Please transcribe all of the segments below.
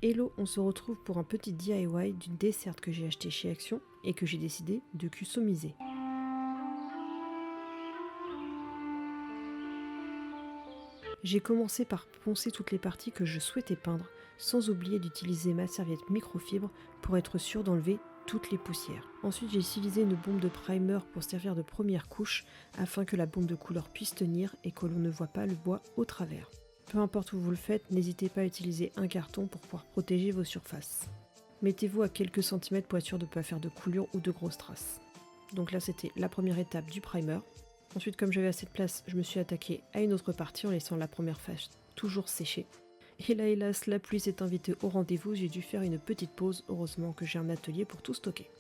Hello, on se retrouve pour un petit DIY d'une desserte que j'ai acheté chez Action et que j'ai décidé de customiser. J'ai commencé par poncer toutes les parties que je souhaitais peindre, sans oublier d'utiliser ma serviette microfibre pour être sûr d'enlever toutes les poussières. Ensuite, j'ai utilisé une bombe de primer pour servir de première couche afin que la bombe de couleur puisse tenir et que l'on ne voit pas le bois au travers. Peu importe où vous le faites, n'hésitez pas à utiliser un carton pour pouvoir protéger vos surfaces. Mettez-vous à quelques centimètres pour être sûr de ne pas faire de coulures ou de grosses traces. Donc là, c'était la première étape du primer. Ensuite, comme j'avais assez de place, je me suis attaquée à une autre partie en laissant la première face toujours sécher. Et là, hélas, la pluie s'est invitée au rendez-vous, j'ai dû faire une petite pause, heureusement que j'ai un atelier pour tout stocker.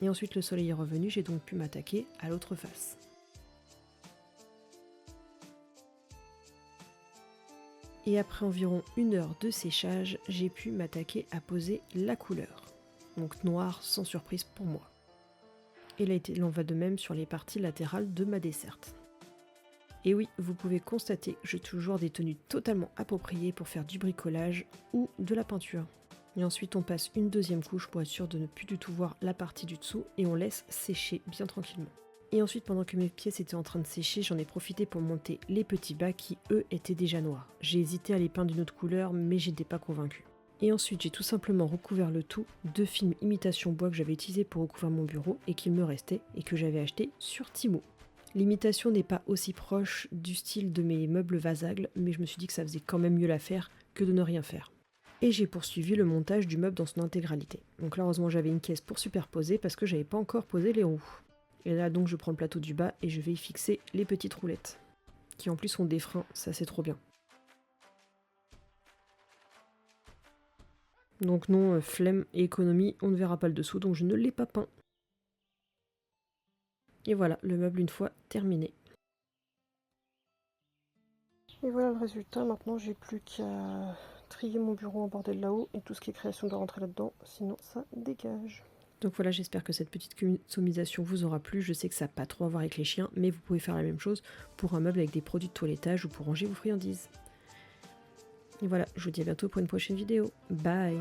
Et ensuite, le soleil est revenu, j'ai donc pu m'attaquer à l'autre face. Et après environ 1 heure de séchage, j'ai pu m'attaquer à poser la couleur. Donc noir, sans surprise pour moi. Et là, il en va de même sur les parties latérales de ma desserte. Et oui, vous pouvez constater que j'ai toujours des tenues totalement appropriées pour faire du bricolage ou de la peinture. Et ensuite on passe une deuxième couche pour être sûr de ne plus du tout voir la partie du dessous et on laisse sécher bien tranquillement. Et ensuite, pendant que mes pièces étaient en train de sécher, j'en ai profité pour monter les petits bas qui, eux, étaient déjà noirs. J'ai hésité à les peindre d'une autre couleur, mais j'étais pas convaincue. Et ensuite, j'ai tout simplement recouvert le tout de film imitation bois que j'avais utilisé pour recouvrir mon bureau et qu'il me restait et que j'avais acheté sur Temu. L'imitation n'est pas aussi proche du style de mes meubles vasagles, mais je me suis dit que ça faisait quand même mieux l'affaire que de ne rien faire. Et j'ai poursuivi le montage du meuble dans son intégralité. Donc là, heureusement, j'avais une caisse pour superposer parce que j'avais pas encore posé les roues. Et là, donc, je prends le plateau du bas et je vais y fixer les petites roulettes, qui en plus ont des freins, ça c'est trop bien. Donc non, flemme et économie, on ne verra pas le dessous, donc je ne l'ai pas peint. Et voilà, le meuble une fois terminé. Et voilà le résultat, maintenant j'ai plus qu'à trier mon bureau en bordel là-haut et tout ce qui est création doit rentrer là-dedans, sinon ça dégage. Donc voilà, j'espère que cette petite customisation vous aura plu. Je sais que ça n'a pas trop à voir avec les chiens, mais vous pouvez faire la même chose pour un meuble avec des produits de toilettage ou pour ranger vos friandises. Et voilà, je vous dis à bientôt pour une prochaine vidéo. Bye!